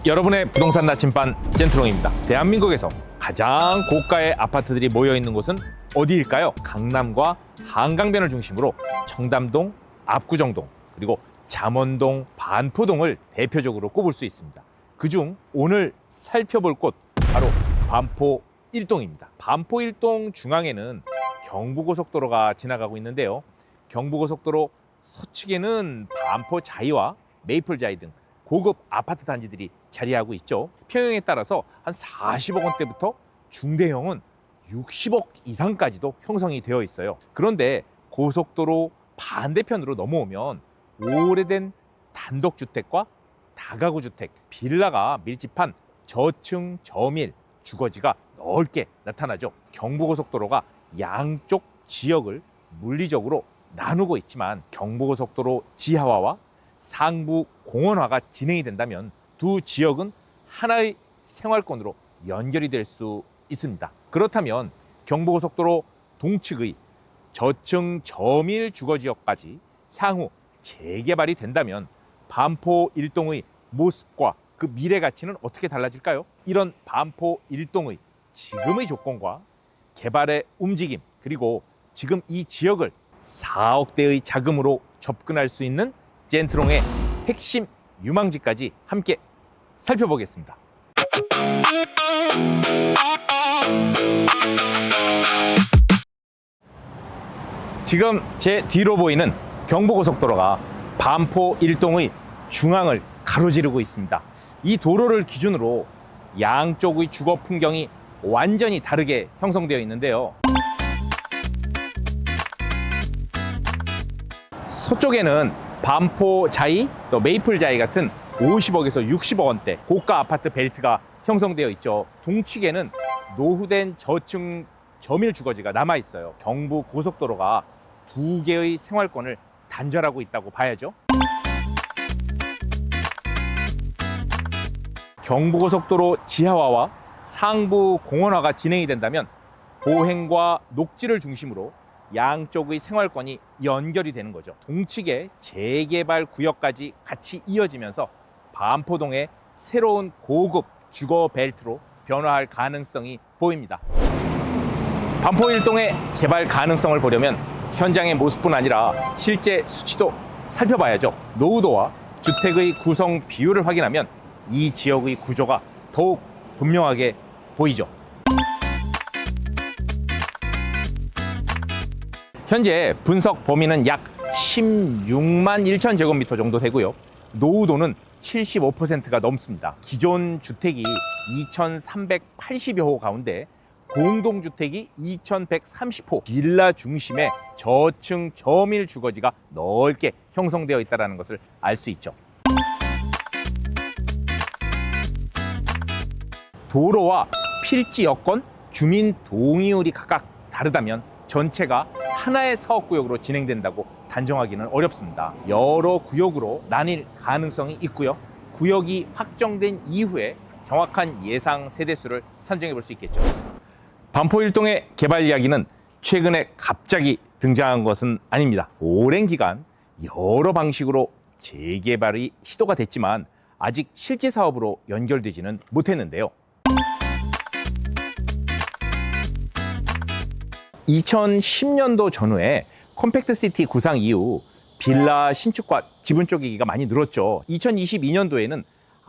여러분의 부동산 나침반 젠트롱입니다. 대한민국에서 가장 고가의 아파트들이 모여있는 곳은 어디일까요? 강남과 한강변을 중심으로 청담동, 압구정동, 그리고 잠원동, 반포동을 대표적으로 꼽을 수 있습니다. 그중 오늘 살펴볼 곳 바로 반포 1동입니다. 반포 1동 중앙에는 경부고속도로가 지나가고 있는데요. 경부고속도로 서측에는 반포 자이와 메이플 자이 등 고급 아파트 단지들이 자리하고 있죠. 평형에 따라서 한 40억 원대부터 중대형은 60억 이상까지도 형성이 되어 있어요. 그런데 고속도로 반대편으로 넘어오면 오래된 단독주택과 다가구 주택, 빌라가 밀집한 저층 저밀 주거지가 넓게 나타나죠. 경부고속도로가 양쪽 지역을 물리적으로 나누고 있지만 경부고속도로 지하화와 상부 공원화가 진행이 된다면 두 지역은 하나의 생활권으로 연결이 될 수 있습니다. 그렇다면 경부고속도로 동측의 저층 저밀 주거지역까지 향후 재개발이 된다면 반포 1동의 모습과 그 미래 가치는 어떻게 달라질까요? 이런 반포 1동의 지금의 조건과 개발의 움직임, 그리고 지금 이 지역을 4억대의 자금으로 접근할 수 있는 젠트롱의 핵심 유망지까지 함께 살펴보겠습니다. 지금 제 뒤로 보이는 경부고속도로가 반포 1동의 중앙을 가로지르고 있습니다. 이 도로를 기준으로 양쪽의 주거 풍경이 완전히 다르게 형성되어 있는데요. 서쪽에는 반포 자이, 또 메이플 자이 같은 50억에서 60억 원대 고가 아파트 벨트가 형성되어 있죠. 동측에는 노후된 저층 저밀 주거지가 남아 있어요. 경부 고속도로가 두 개의 생활권을 단절하고 있다고 봐야죠. 경부고속도로 지하화와 상부 공원화가 진행이 된다면 보행과 녹지를 중심으로 양쪽의 생활권이 연결이 되는 거죠. 동측의 재개발 구역까지 같이 이어지면서 반포동의 새로운 고급 주거 벨트로 변화할 가능성이 보입니다. 반포 1동의 개발 가능성을 보려면 현장의 모습뿐 아니라 실제 수치도 살펴봐야죠. 노후도와 주택의 구성 비율을 확인하면 이 지역의 구조가 더욱 분명하게 보이죠. 현재 분석 범위는 약 16만 1천 제곱미터 정도 되고요. 노후도는 75%가 넘습니다. 기존 주택이 2,380여 호 가운데 공동주택이 2,130호, 빌라 중심의 저층 저밀 주거지가 넓게 형성되어 있다는 것을 알 수 있죠. 도로와 필지 여건, 주민 동의율이 각각 다르다면 전체가 하나의 사업구역으로 진행된다고 단정하기는 어렵습니다. 여러 구역으로 나뉠 가능성이 있고요. 구역이 확정된 이후에 정확한 예상 세대수를 산정해 볼 수 있겠죠. 반포 1동의 개발 이야기는 최근에 갑자기 등장한 것은 아닙니다. 오랜 기간 여러 방식으로 재개발이 시도가 됐지만 아직 실제 사업으로 연결되지는 못했는데요. 2010년도 전후에 컴팩트시티 구상 이후 빌라 신축과 지분 쪼개기가 많이 늘었죠. 2022년도에는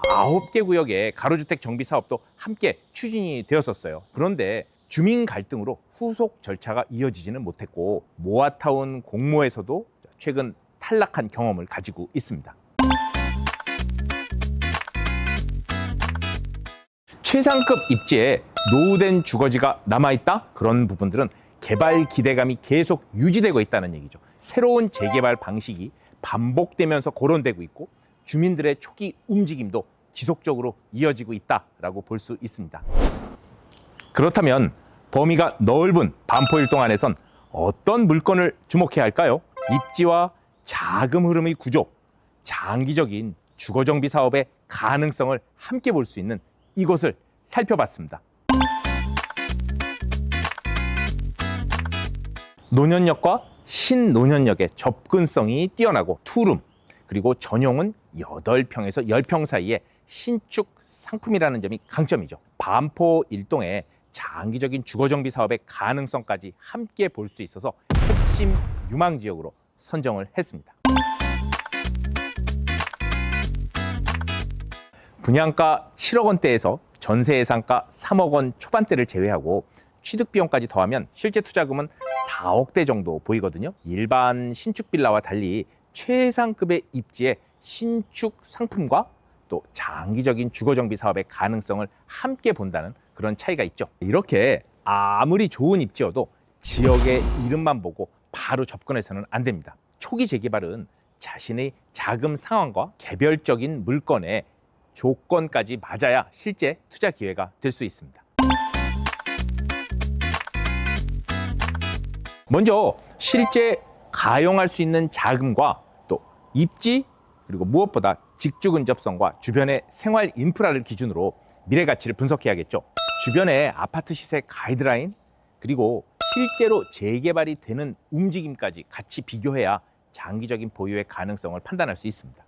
9개 구역의 가로주택 정비 사업도 함께 추진이 되었었어요. 그런데 주민 갈등으로 후속 절차가 이어지지는 못했고 모아타운 공모에서도 최근 탈락한 경험을 가지고 있습니다. 최상급 입지에 노후된 주거지가 남아있다? 그런 부분들은 개발 기대감이 계속 유지되고 있다는 얘기죠. 새로운 재개발 방식이 반복되면서 거론되고 있고 주민들의 초기 움직임도 지속적으로 이어지고 있다라고 볼 수 있습니다. 그렇다면 범위가 넓은 반포 1동 안에선 어떤 물건을 주목해야 할까요? 입지와 자금 흐름의 구조, 장기적인 주거정비 사업의 가능성을 함께 볼 수 있는 이곳을 살펴봤습니다. 노년역과 신노년역의 접근성이 뛰어나고 투룸, 그리고 전용은 8평에서 10평 사이에 신축 상품이라는 점이 강점이죠. 반포 일동의 장기적인 주거정비 사업의 가능성까지 함께 볼 수 있어서 핵심 유망 지역으로 선정을 했습니다. 분양가 7억 원대에서 전세 예상가 3억 원 초반대를 제외하고 취득 비용까지 더하면 실제 투자금은 4억대 정도 보이거든요. 일반 신축 빌라와 달리 최상급의 입지의 신축 상품과 또 장기적인 주거정비 사업의 가능성을 함께 본다는 그런 차이가 있죠. 이렇게 아무리 좋은 입지여도 지역의 이름만 보고 바로 접근해서는 안 됩니다. 초기 재개발은 자신의 자금 상황과 개별적인 물건의 조건까지 맞아야 실제 투자 기회가 될 수 있습니다. 먼저 실제 가용할 수 있는 자금과 또 입지, 그리고 무엇보다 직주 근접성과 주변의 생활 인프라를 기준으로 미래 가치를 분석해야겠죠. 주변의 아파트 시세 가이드라인, 그리고 실제로 재개발이 되는 움직임까지 같이 비교해야 장기적인 보유의 가능성을 판단할 수 있습니다.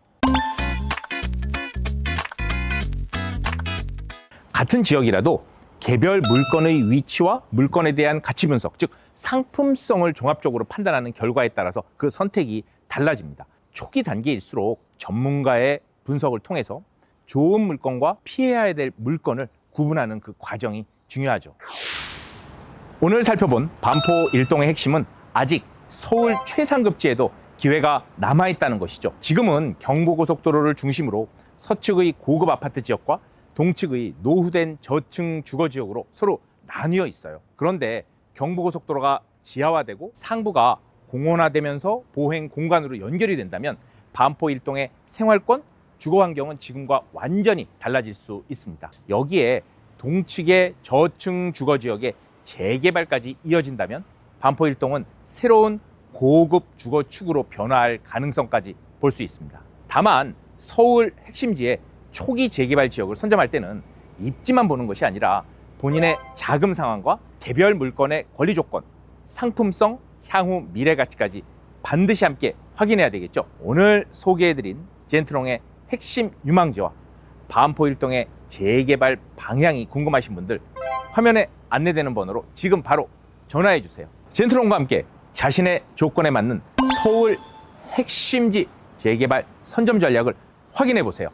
같은 지역이라도 개별 물건의 위치와 물건에 대한 가치 분석, 즉 상품성을 종합적으로 판단하는 결과에 따라서 그 선택이 달라집니다. 초기 단계일수록 전문가의 분석을 통해서 좋은 물건과 피해야 될 물건을 구분하는 그 과정이 중요하죠. 오늘 살펴본 반포 일동의 핵심은 아직 서울 최상급지에도 기회가 남아있다는 것이죠. 지금은 경부고속도로를 중심으로 서측의 고급 아파트 지역과 동측의 노후된 저층 주거지역으로 서로 나뉘어 있어요. 그런데 경부고속도로가 지하화되고 상부가 공원화되면서 보행 공간으로 연결이 된다면 반포 일동의 생활권, 주거 환경은 지금과 완전히 달라질 수 있습니다. 여기에 동측의 저층 주거지역의 재개발까지 이어진다면 반포 일동은 새로운 고급 주거축으로 변화할 가능성까지 볼 수 있습니다. 다만 서울 핵심지의 초기 재개발 지역을 선점할 때는 입지만 보는 것이 아니라 본인의 자금 상황과 개별 물건의 권리 조건, 상품성, 향후 미래 가치까지 반드시 함께 확인해야 되겠죠. 오늘 소개해드린 젠트롱의 핵심 유망지와 반포 일동의 재개발 방향이 궁금하신 분들 화면에 안내되는 번호로 지금 바로 전화해 주세요. 젠트롱과 함께 자신의 조건에 맞는 서울 핵심지 재개발 선점 전략을 확인해 보세요.